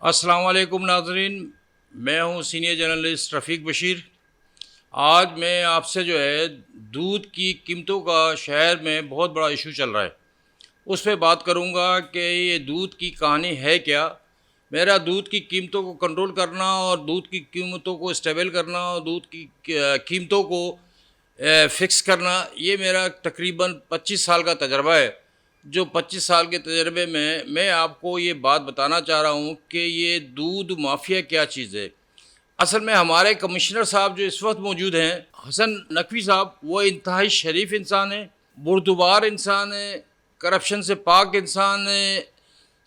अस्सलाम वालेकुम नाज़रीन, मैं हूँ सीनियर जर्नलिस्ट रफ़ीक बशीर। आज मैं आपसे जो है दूध की कीमतों का शहर में बहुत बड़ा इशू चल रहा है, उस पे बात करूँगा कि ये दूध की कहानी है क्या। मेरा दूध की कीमतों को कंट्रोल करना और दूध की कीमतों को स्टेबल करना और दूध की कीमतों को फ़िक्स करना, ये मेरा तकरीबन 25 साल का तजर्बा है। जो 25 साल के तजर्बे में मैं आपको ये बात बताना चाह रहा हूँ कि ये दूध माफिया क्या चीज़ है। असल में हमारे कमिश्नर साहब जो इस वक्त मौजूद हैं, हसन नकवी साहब, वो इंतहाई शरीफ इंसान है, बुर्दुबार इंसान है, करप्शन से पाक इंसान है,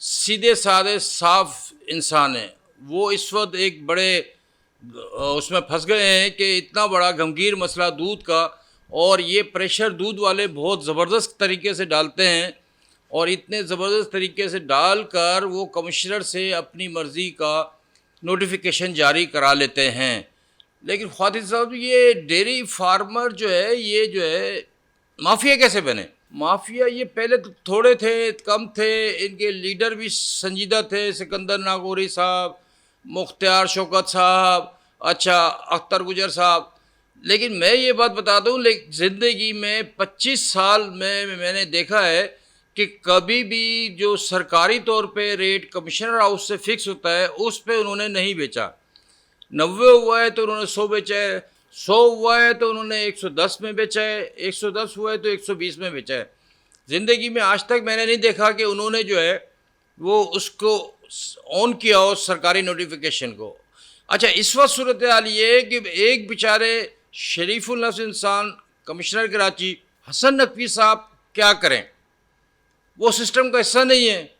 सीधे साधे साफ इंसान है। वो इस वक्त एक बड़े उसमें फंस गए हैं कि इतना बड़ा गंभीर मसला दूध का, और ये प्रेशर दूध वाले बहुत ज़बरदस्त तरीके से डालते हैं, और इतने ज़बरदस्त तरीके से डालकर वो कमिश्नर से अपनी मर्ज़ी का नोटिफिकेशन जारी करा लेते हैं। लेकिन ख्वातिन साहब, ये डेयरी फार्मर जो है, ये जो है माफिया कैसे बने? माफिया ये पहले तो थोड़े थे, कम थे, इनके लीडर भी संजीदा थे, सिकंदर नागौरी साहब, मुख्तियार शौकत साहब, अच्छा अख्तर गुजर साहब। लेकिन मैं ये बात बता दूं, ज़िंदगी में 25 साल में मैंने देखा है कि कभी भी जो सरकारी तौर पे रेट कमिश्नर हाउस से फिक्स होता है उस पे उन्होंने नहीं बेचा। 90 हुआ है तो उन्होंने 100 बेचा है, 100 हुआ है तो उन्होंने 110 में बेचा है, 110 हुआ है तो 120 में बेचा है। ज़िंदगी में आज तक मैंने नहीं देखा कि उन्होंने जो है वो उसको ऑन किया हो सरकारी नोटिफिकेशन को। अच्छा, इस वक्त सूरत हाल ये है कि एक बेचारे शरीफुल नफ्स इंसान कमिश्नर कराची हसन नकवी साहब क्या करें, वो सिस्टम का हिस्सा नहीं है,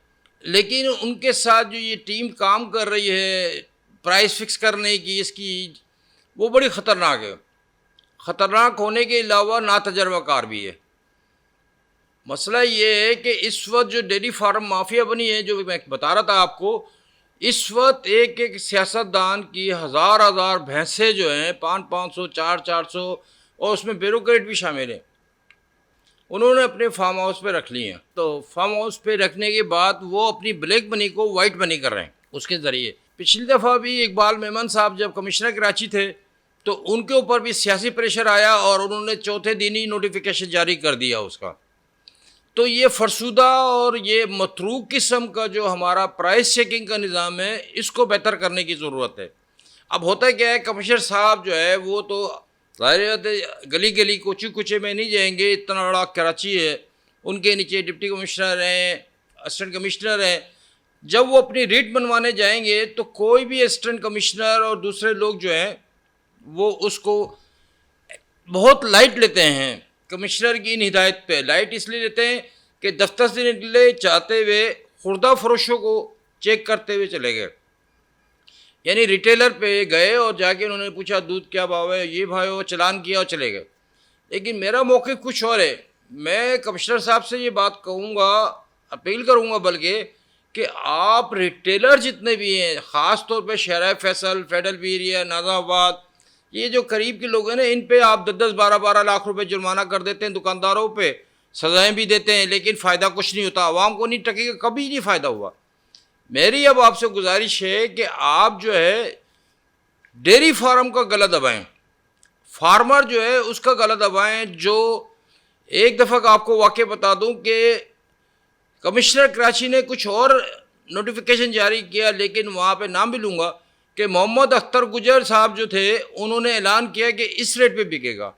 लेकिन उनके साथ जो ये टीम काम कर रही है प्राइस फिक्स करने की, इसकी वो बड़ी ख़तरनाक है। ख़तरनाक होने के अलावा नातजर्बाकार भी है। मसला ये है कि इस वक्त जो डेयरी फार्म माफिया बनी है, जो मैं बता रहा था आपको, इस वक्त एक एक सियासतदान की हज़ार हज़ार भैंसें जो हैं, 500 400 और उसमें ब्यूरोक्रेट भी शामिल हैं, उन्होंने अपने फार्म हाउस पे रख ली हैं। तो फार्म हाउस पे रखने के बाद वो अपनी ब्लैक मनी को वाइट मनी कर रहे हैं उसके ज़रिए। पिछली दफ़ा भी इकबाल मेमन साहब जब कमिश्नर कराची थे तो उनके ऊपर भी सियासी प्रेशर आया और उन्होंने चौथे दिन ही नोटिफिकेशन जारी कर दिया उसका। तो ये फरसुदा और ये मतरूक किस्म का जो हमारा प्राइस चेकिंग का निज़ाम है, इसको बेहतर करने की ज़रूरत है। अब होता क्या है, कमिश्नर साहब जो है वो तो ज़ाहिर गली गली कोचे कोचे में नहीं जाएंगे, इतना बड़ा कराची है, उनके नीचे डिप्टी कमिश्नर हैं, असिस्टेंट कमिश्नर हैं। जब वो अपनी रीट बनवाने जाएंगे तो कोई भी असिस्टेंट कमिश्नर और दूसरे लोग जो हैं वो उसको बहुत लाइट लेते हैं। कमिश्नर की इन हिदायत पे लाइट इसलिए लेते हैं कि दफ्तर से निकले चाहते हुए खुर्दा फरोशों को चेक करते हुए चले गए। यानी रिटेलर पे गए और जाके उन्होंने पूछा दूध क्या भाव है, ये भाव है, चलान किया और चले गए। लेकिन मेरा मौक़िफ़ कुछ और है। मैं कमिश्नर साहब से ये बात कहूँगा, अपील करूँगा बल्कि, कि आप रिटेलर जितने भी हैं, ख़ास तौर पे शहर फैसल, फेडरल एरिया, नाज़ाबाद, ये जो करीब के लोग हैं ना, इन पे आप 10-10 12-12 लाख रुपए जुर्माना कर देते हैं, दुकानदारों पे सज़ाएँ भी देते हैं, लेकिन फ़ायदा कुछ नहीं होता, आवाम को नहीं टकेगा, कभी नहीं फ़ायदा हुआ। मेरी अब आपसे गुजारिश है कि आप जो है डेयरी फार्म का गला दबाएं, फार्मर जो है उसका गला दबाएं। जो एक दफ़ा का आपको वाक़या बता दूं कि कमिश्नर कराची ने कुछ और नोटिफिकेशन जारी किया, लेकिन वहाँ पे नाम भी लूँगा कि मोहम्मद अख्तर गुजर साहब जो थे, उन्होंने ऐलान किया कि इस रेट पे बिकेगा।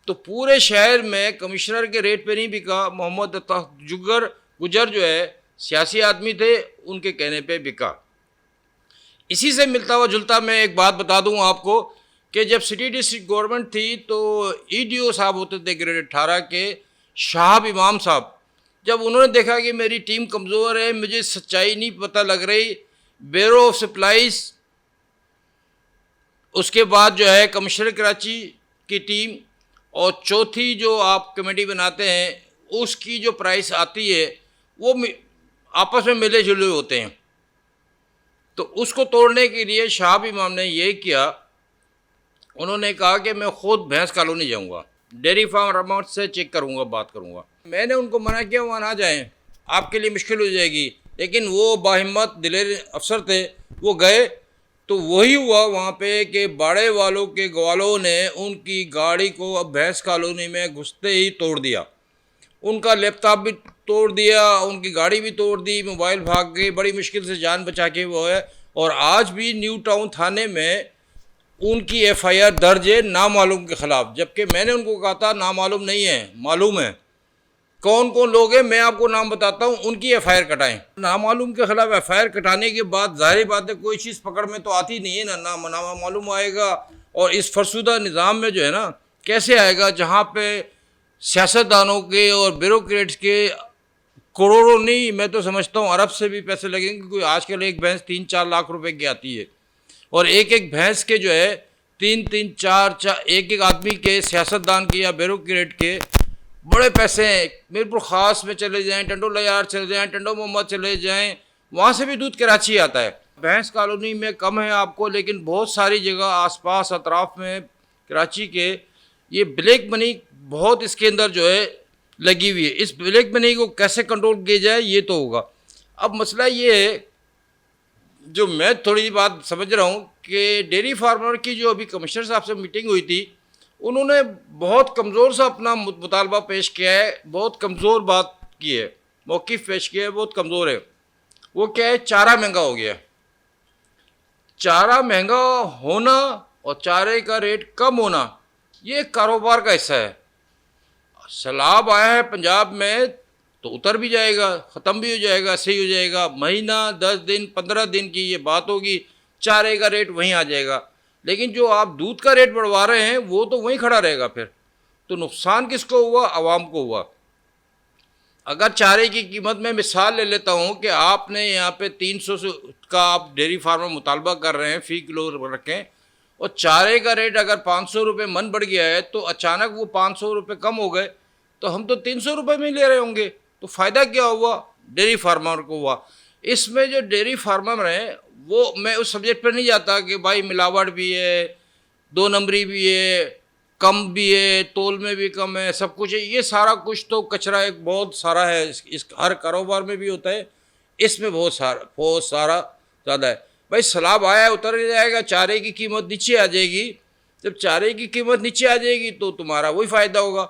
तो पूरे शहर में कमिश्नर के रेट पे नहीं बिका, मोहम्मद अख्तर गुजर जो है सियासी आदमी थे, उनके कहने पे बिका। इसी से मिलता हुआ जुलता मैं एक बात बता दूं आपको कि जब सिटी डिस्ट्रिक्ट गवर्नमेंट थी तो ईडीओ साहब होते थे ग्रेड 18 के, शाहब इमाम साहब, जब उन्होंने देखा कि मेरी टीम कमज़ोर है, मुझे सच्चाई नहीं पता लग रही, ब्यूरो ऑफ सप्लाईज, उसके बाद जो है कमिश्नर कराची की टीम, और चौथी जो आप कमेटी बनाते हैं उसकी जो प्राइस आती है वो आपस में मिले जुले होते हैं। तो उसको तोड़ने के लिए शाहब इमाम ने ये किया, उन्होंने कहा कि मैं ख़ुद भैंस कॉलोनी जाऊंगा, डेयरी फार्म से चेक करूंगा, बात करूंगा। मैंने उनको मना किया वहाँ ना जाएं, आपके लिए मुश्किल हो जाएगी। लेकिन वो बाहिम्मत दिलेर अफसर थे, वो गए तो वही हुआ वहाँ पे कि बाड़े वालों के ग्वालों ने उनकी गाड़ी को अब भैंस कॉलोनी में घुसते ही तोड़ दिया। उनका लैपटॉप भी तोड़ दिया, उनकी गाड़ी भी तोड़ दी, मोबाइल भाग गई, बड़ी मुश्किल से जान बचा के वो है। और आज भी न्यू टाउन थाने में उनकी एफआईआर दर्ज है नामालूम के ख़िलाफ़, जबकि मैंने उनको कहा था नामालूम नहीं है, मालूम है। कौन कौन लोग हैं मैं आपको नाम बताता हूँ, उनकी एफआईआर कटाएं। नामालूम के ख़िलाफ़ एफआईआर कटाने के बाद ज़ाहिर बात है कोई चीज़ पकड़ में तो आती नहीं है ना, नामालूम आएगा। और इस फरसुदा निज़ाम में जो है ना कैसे आएगा जहाँ पे सियासतदानों के और ब्यूरोक्रेट्स के करोड़ों नहीं, मैं तो समझता हूँ अरब से भी पैसे लगेंगे, क्योंकि आजकल एक भैंस 3-4 लाख रुपए की आती है। और एक एक भैंस के जो है 3-3, 4-4 एक एक आदमी के, सियासतदान के या ब्यूरोक्रेट के बड़े पैसे हैं। मीरपुर ख़ास में चले जाएं, टंडो यार चले जाएं, टंडो मोहम्मद चले जाएं, वहाँ से भी दूध कराची आता है। भैंस कॉलोनी में कम है आपको, लेकिन बहुत सारी जगह आसपास अतराफ में कराची के ये ब्लैक मनी बहुत इसके अंदर जो है लगी हुई है। इस ब्लैक मनी को कैसे कंट्रोल किया जाए ये तो होगा। अब मसला ये है जो मैं थोड़ी बात समझ रहा हूँ कि डेयरी फार्मर की जो अभी कमिश्नर साहब से मीटिंग हुई थी, उन्होंने बहुत कमज़ोर सा अपना मुतालबा पेश किया है, बहुत कमज़ोर बात की है, मौक़िफ़ पेश किया है, बहुत कमज़ोर है। वो क्या है, चारा महंगा हो गया। चारा महंगा होना और चारे का रेट कम होना ये कारोबार का हिस्सा है। सैलाब आया है पंजाब में तो उतर भी जाएगा, ख़त्म भी हो जाएगा, सही हो जाएगा। महीना 10 दिन 15 दिन की ये बात होगी, चारे का रेट वहीं आ जाएगा। लेकिन जो आप दूध का रेट बढ़वा रहे हैं वो तो वहीं खड़ा रहेगा। फिर तो नुकसान किसको हुआ, आवाम को हुआ। अगर चारे की कीमत में मिसाल ले लेता हूँ कि आपने यहाँ पे 300 से का आप डेयरी फार्म में मुतालबा कर रहे हैं फ़ी किलो रखें, और चारे का रेट अगर 500 रुपये मन बढ़ गया है तो अचानक वो 500 रुपये कम हो गए तो हम तो 300 रुपये में ले रहे होंगे। तो फ़ायदा क्या हुआ, डेयरी फार्मर को हुआ। इसमें जो डेयरी फार्मर हैं वो, मैं उस सब्जेक्ट पर नहीं जाता कि भाई मिलावट भी है, 2 नंबरी भी है, कम भी है, तोल में भी कम है, सब कुछ है। ये सारा कुछ तो कचरा एक बहुत सारा है, इस हर कारोबार में भी होता है, इसमें बहुत सारा ज़्यादा है। भाई सैलाब आया है, उतर जाएगा, चारे की कीमत नीचे आ जाएगी। जब चारे की कीमत नीचे आ जाएगी तो तुम्हारा वही फ़ायदा होगा।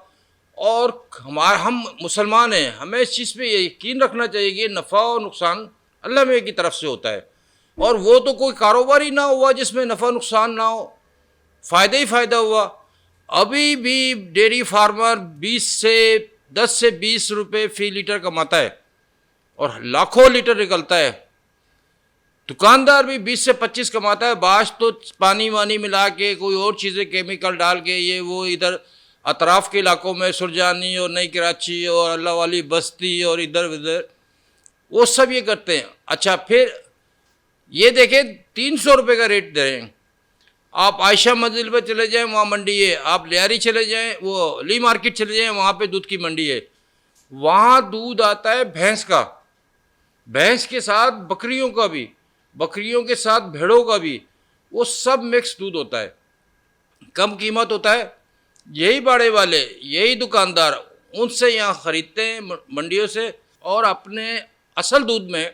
और हम मुसलमान हैं, हमें इस चीज़ पे यकीन रखना चाहिए कि नफ़ा और नुकसान अल्लाह में की तरफ से होता है। और वो तो कोई कारोबार ही ना हुआ जिसमें नफ़ा नुकसान ना हो, फ़ायदा ही फ़ायदा हुआ। अभी भी डेयरी फार्मर 10 से 20 रुपये फ़ी लीटर कमाता है और लाखों लीटर निकलता है। दुकानदार भी 20 से 25 कमाता है। बाश तो पानी वानी मिला के, कोई और चीज़ें केमिकल डाल के, ये वो इधर अतराफ़ के इलाकों में सुरजानी और नई कराची और अल्लाह वाली बस्ती और इधर उधर वो सब ये करते हैं। अच्छा, फिर ये देखें 300 रुपये का रेट दे रहे हैं। आप आयशा मंजिल पे चले जाएं, वहाँ मंडी है। आप लियारी चले जाएं, वो ली मार्केट चले जाएं, वहाँ पे दूध की मंडी है। वहाँ दूध आता है भैंस का, भैंस के साथ बकरियों का भी, बकरियों के साथ भेड़ों का भी, वो सब मिक्स दूध होता है, कम कीमत होता है। यही बाड़े वाले, यही दुकानदार उनसे यहाँ ख़रीदते हैं मंडियों से और अपने असल दूध में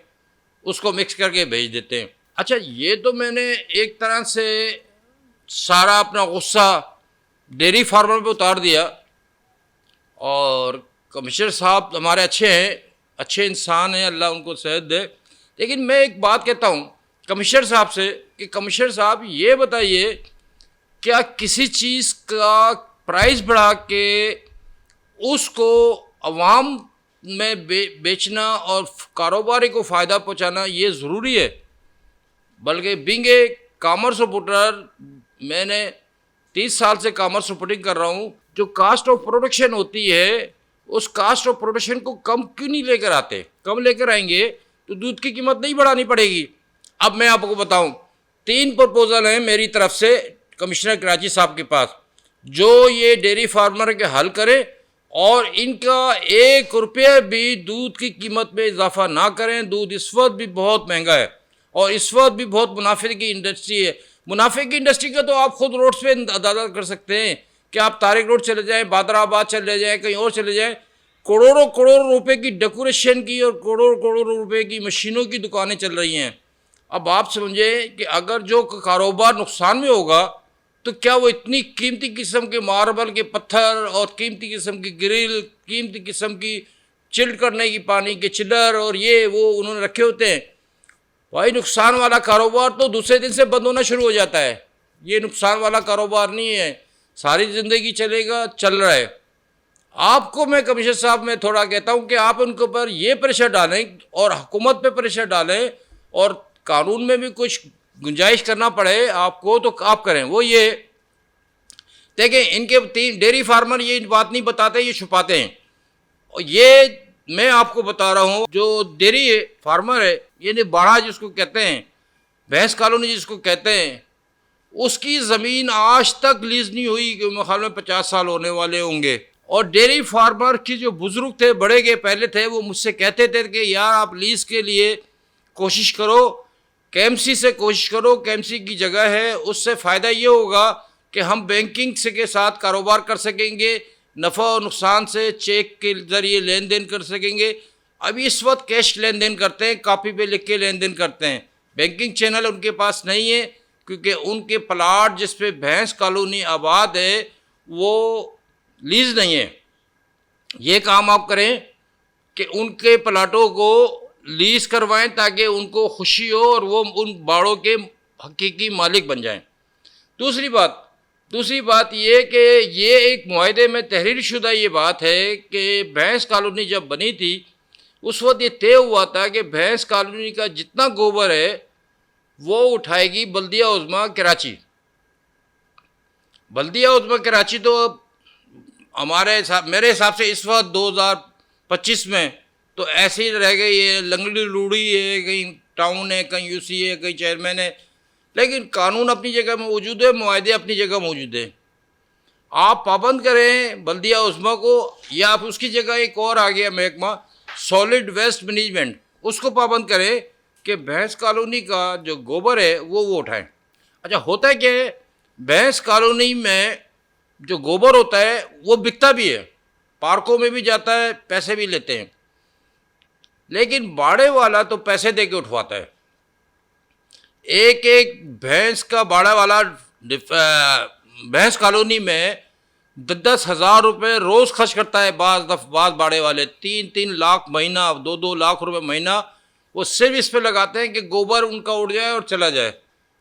उसको मिक्स करके भेज देते हैं। अच्छा, ये तो मैंने एक तरह से सारा अपना गुस्सा डेयरी फार्मर पे उतार दिया। और कमिश्नर साहब हमारे अच्छे हैं, अच्छे इंसान हैं, अल्लाह उनको सेहत दे। लेकिन मैं एक बात कहता हूँ कमिश्नर साहब से कि कमिश्नर साहब ये बताइए, क्या किसी चीज़ का प्राइस बढ़ा के उसको अवाम में बेचना और कारोबारी को फ़ायदा पहुँचाना ये ज़रूरी है? बल्कि बिंग ए कॉमर्स रिपोर्टर, मैंने 30 साल से कॉमर्स रिपोर्टिंग कर रहा हूँ। जो कास्ट ऑफ प्रोडक्शन होती है, उस कास्ट ऑफ प्रोडक्शन को कम क्यों नहीं लेकर आते? कम लेकर आएंगे तो दूध की कीमत नहीं बढ़ानी पड़ेगी। अब मैं आपको बताऊँ, 3 प्रपोजल हैं मेरी तरफ से कमिश्नर कराची साहब के पास, जो ये डेयरी फार्मर के हल करें और इनका 1 रुपये भी दूध की कीमत में इजाफा ना करें। दूध इस वक्त भी बहुत महंगा है और इस वक्त भी बहुत मुनाफे की इंडस्ट्री है। मुनाफे की इंडस्ट्री का तो आप खुद रोड्स पे अंदाजा कर सकते हैं कि आप तारिक रोड चले जाएं, बादराबाद चले जाएं, कहीं और चले जाएं, करोड़ों करोड़ों रुपए की डेकोरेशन की और करोड़ों करोड़ों रुपए की मशीनों की दुकानें चल रही हैं। अब आप समझे कि अगर जो कारोबार नुकसान में होगा तो क्या वो इतनी कीमती किस्म के मार्बल के पत्थर और कीमती किस्म की ग्रिल, कीमती किस्म की चिल्ड करने की पानी के चिलर और ये वो उन्होंने रखे होते हैं। भाई नुकसान वाला कारोबार तो दूसरे दिन से बंद होना शुरू हो जाता है। ये नुकसान वाला कारोबार नहीं है, सारी ज़िंदगी चलेगा, चल रहा है। आपको मैं कमिश्नर साहब में थोड़ा कहता हूँ कि आप उनके ऊपर ये प्रेशर डालें और हुकूमत पे प्रेशर डालें और कानून में भी कुछ गुंजाइश करना पड़े आपको तो आप करें। वो ये देखें, इनके तीन डेयरी फार्मर ये बात नहीं बताते, ये छुपाते हैं। और ये मैं आपको बता रहा हूँ, जो डेयरी फार्मर है ये बाड़ा जिसको कहते हैं, भैंस कॉलोनी जिसको कहते हैं, उसकी ज़मीन आज तक लीज नहीं हुई कि मेरे ख्याल में 50 साल होने वाले होंगे। और डेयरी फार्मर के जो बुज़ुर्ग थे, बड़े के पहले थे, वो मुझसे कहते थे कि यार आप लीज़ के लिए कोशिश करो, केएमसी से कोशिश करो, केएमसी की जगह है, उससे फ़ायदा ये होगा कि हम बैंकिंग से के साथ कारोबार कर सकेंगे, नफ़ा और नुकसान से चेक के ज़रिए लेन देन कर सकेंगे। अभी इस वक्त कैश लेन देन करते हैं, कापी पे लिख के लेन देन करते हैं, बैंकिंग चैनल उनके पास नहीं है क्योंकि उनके प्लाट जिस पे भैंस कॉलोनी आबाद है वो लीज नहीं है। ये काम आप करें कि उनके प्लाटों को लीज करवाएं ताकि उनको खुशी हो और वो उन बाड़ों के हकीकी मालिक बन जाएं। दूसरी बात ये कि ये एक मुआहदे में तहरीर शुदा ये बात है कि भैंस कॉलोनी जब बनी थी उस वक्त ये तय हुआ था कि भैंस कॉलोनी का जितना गोबर है वो उठाएगी बल्दिया उज़्मा कराची। बल्दिया उज़्मा कराची तो मेरे हिसाब से इस वक्त 2025 में तो ऐसे ही रह गई है, लंगड़ी लूड़ी है, कहीं टाउन है, कहीं यूसी है, कहीं चेयरमैन है, लेकिन कानून अपनी जगह मौजूद है, मुआहदे अपनी जगह मौजूद है। आप पाबंद करें बल्दिया उज़्मा को, या आप उसकी जगह एक और आ गया महकमा सॉलिड वेस्ट मैनेजमेंट, उसको पाबंद करें कि भैंस कॉलोनी का जो गोबर है वो उठाएं। अच्छा, होता है कि भैंस कॉलोनी में जो गोबर होता है वो बिकता भी है, पार्कों में भी जाता है, पैसे भी लेते हैं, लेकिन बाड़े वाला तो पैसे दे के उठवाता है। एक एक भैंस का बाड़ा वाला भैंस कॉलोनी में 10-10 हज़ार रुपये रोज़ खर्च करता है। बाज़ बाड़े वाले 3-3 लाख महीना, 2-2 लाख रुपए महीना वो सिर्फ इस पे लगाते हैं कि गोबर उनका उड़ जाए और चला जाए,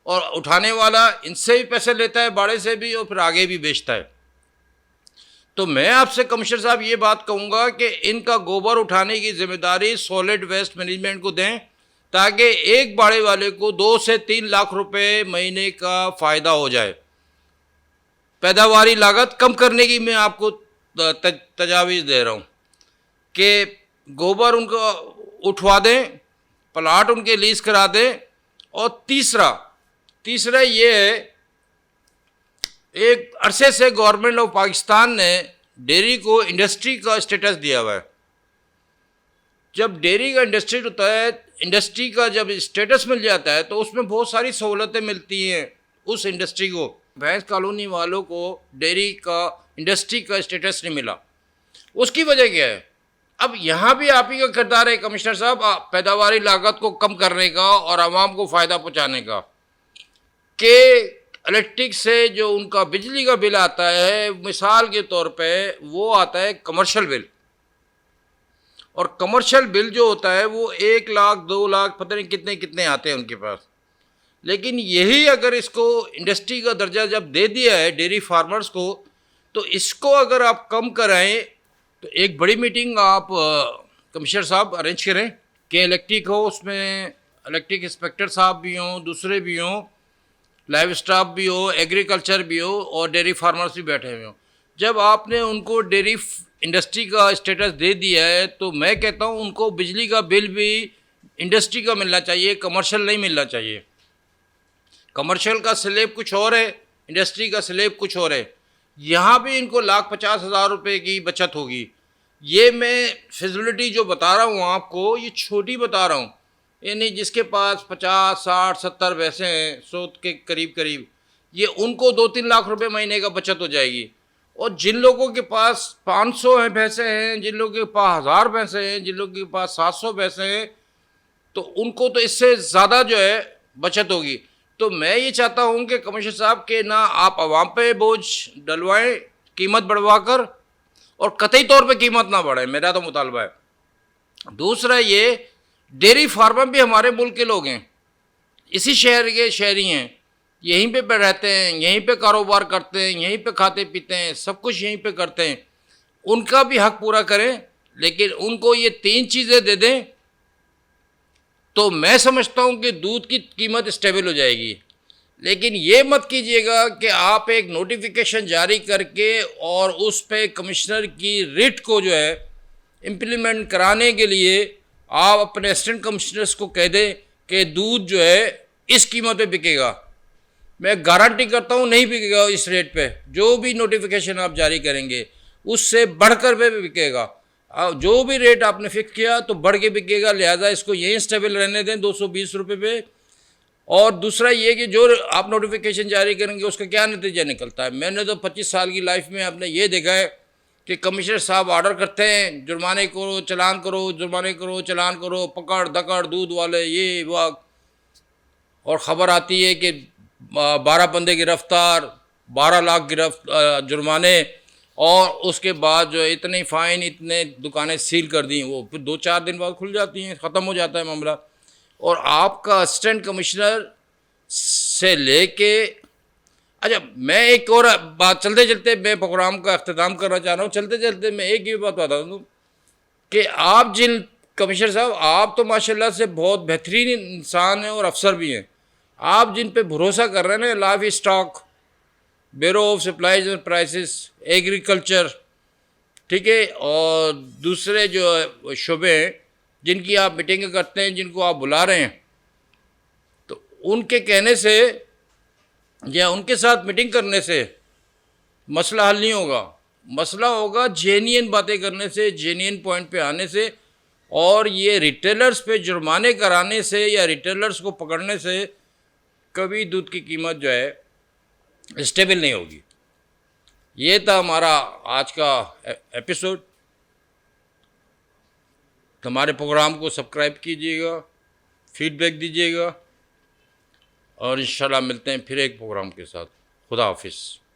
और उठाने वाला इनसे भी पैसे लेता है, बाड़े से भी, और फिर आगे भी बेचता है। तो मैं आपसे कमिश्नर साहब ये बात कहूँगा कि इनका गोबर उठाने की जिम्मेदारी सॉलिड वेस्ट मैनेजमेंट को दें ताकि एक बाड़े वाले को 2 से 3 लाख रुपए महीने का फ़ायदा हो जाए। पैदावारी लागत कम करने की मैं आपको तजावीज़ दे रहा हूँ कि गोबर उनको उठवा दें, प्लाट उनके लीज करा दें। और तीसरा ये है, एक अरसे से गवर्नमेंट ऑफ पाकिस्तान ने डेयरी को इंडस्ट्री का स्टेटस दिया हुआ है। जब डेयरी का इंडस्ट्री होता है, इंडस्ट्री का जब स्टेटस मिल जाता है तो उसमें बहुत सारी सहूलतें मिलती हैं उस इंडस्ट्री को। भैंस कॉलोनी वालों को डेयरी का इंडस्ट्री का स्टेटस नहीं मिला, उसकी वजह क्या है? अब यहाँ भी आप ही का किरदार है कमिश्नर साहब, पैदावारी लागत को कम करने का और आवाम को फ़ायदा पहुँचाने का। कि इलेक्ट्रिक से जो उनका बिजली का बिल आता है, मिसाल के तौर पे वो आता है कमर्शियल बिल, और कमर्शियल बिल जो होता है वो 1 लाख 2 लाख पता नहीं कितने कितने आते हैं उनके पास। लेकिन यही अगर इसको इंडस्ट्री का दर्जा जब दे दिया है डेयरी फार्मर्स को, तो इसको अगर आप कम कराएं तो एक बड़ी मीटिंग आप कमिश्नर साहब अरेंज करें कि इलेक्ट्रिक हो, उसमें इलेक्ट्रिक इंस्पेक्टर साहब भी हों, दूसरे भी हों, लाइव स्टाफ भी हो, एग्रीकल्चर भी हो, और डेयरी फार्मर्स भी बैठे हुए हों। जब आपने उनको डेयरी इंडस्ट्री का स्टेटस दे दिया है तो मैं कहता हूँ उनको बिजली का बिल भी इंडस्ट्री का मिलना चाहिए, कमर्शियल नहीं मिलना चाहिए। कमर्शियल का स्लैब कुछ और है, इंडस्ट्री का स्लैब कुछ और है। यहाँ भी इनको 1,50,000 रुपये की बचत होगी। ये मैं फिजिबिलिटी जो बता रहा हूँ आपको, ये छोटी बता रहा हूँ, यानी जिसके पास 50, 60, 70 पैसे हैं, 100 के करीब, ये उनको 2-3 लाख रुपए महीने का बचत हो जाएगी। और जिन लोगों के पास 500 हैं भैंसे हैं, जिन लोगों के पास 1000 भैंसे हैं, जिन लोगों के पास 700 भैंसे हैं, तो उनको तो इससे ज़्यादा जो है बचत होगी। तो मैं ये चाहता हूँ कि कमिश्नर साहब के ना आप आवाम पे बोझ डलवाएं कीमत बढ़वा कर, और कतई तौर पे कीमत ना बढ़े, मेरा तो मुतालबा है। दूसरा ये, डेयरी फार्मर भी हमारे मुल्क के लोग हैं, इसी शहर के शहरी हैं, यहीं पे रहते हैं, यहीं पे कारोबार करते हैं, यहीं पे खाते पीते हैं, सब कुछ यहीं पे करते हैं। उनका भी हक पूरा करें, लेकिन उनको ये 3 चीज़ें दे दें तो मैं समझता हूँ कि दूध की कीमत स्टेबल हो जाएगी। लेकिन ये मत कीजिएगा कि आप एक नोटिफिकेशन जारी करके और उस पे कमिश्नर की रिट को जो है इम्प्लीमेंट कराने के लिए आप अपने असिस्टेंट कमिश्नर्स को कह दें कि दूध जो है इस कीमत पे बिकेगा। मैं गारंटी करता हूँ नहीं बिकेगा इस रेट पे। जो भी नोटिफिकेशन आप जारी करेंगे उससे बढ़कर पे बिकेगा। जो भी रेट आपने फिक्स किया तो बढ़ के बिकेगा, लिहाजा इसको यहीं स्टेबल रहने दें 220 रुपये पे। और दूसरा ये कि जो आप नोटिफिकेशन जारी करेंगे उसका क्या नतीजा निकलता है। मैंने तो 25 साल की लाइफ में आपने ये देखा है कि कमिश्नर साहब ऑर्डर करते हैं जुर्माने करो, चलान करो, जुर्माने करो, चलान करो, पकड़ दकड़ दूध वाले ये वह, और ख़बर आती है कि 12 बंदे गिरफ्तार, 12 लाख जुर्माने, और उसके बाद जो इतने फ़ाइन, इतने दुकानें सील कर दी, वो फिर 2-4 दिन बाद खुल जाती हैं, ख़त्म हो जाता है मामला। और आपका असिस्टेंट कमिश्नर से लेके, अच्छा मैं एक और बात, चलते चलते मैं प्रोग्राम का अख्ताम करना चाह रहा हूँ, चलते चलते मैं एक ही बात बता दूँ कि आप जिन कमिश्नर साहब, आप तो माशाल्लाह से बहुत बेहतरीन इंसान हैं और अफसर भी हैं। आप जिन पे भरोसा कर रहे हैं ना, life stock, bureau of supplies and prices, agriculture, ठीक है, और दूसरे जो शोबे हैं जिनकी आप मीटिंग करते हैं, जिनको आप बुला रहे हैं, तो उनके कहने से या उनके साथ मीटिंग करने से मसला हल नहीं होगा। मसला होगा जेन्युइन बातें करने से, जेन्युइन पॉइंट पे आने से, और ये रिटेलर्स पे जुर्माने कराने से या रिटेलर्स को पकड़ने से कभी दूध की कीमत जो है स्टेबल नहीं होगी। ये था हमारा आज का एपिसोड। हमारे प्रोग्राम को सब्सक्राइब कीजिएगा, फीडबैक दीजिएगा, और इंशाल्लाह मिलते हैं फिर एक प्रोग्राम के साथ। खुदा हाफिज़।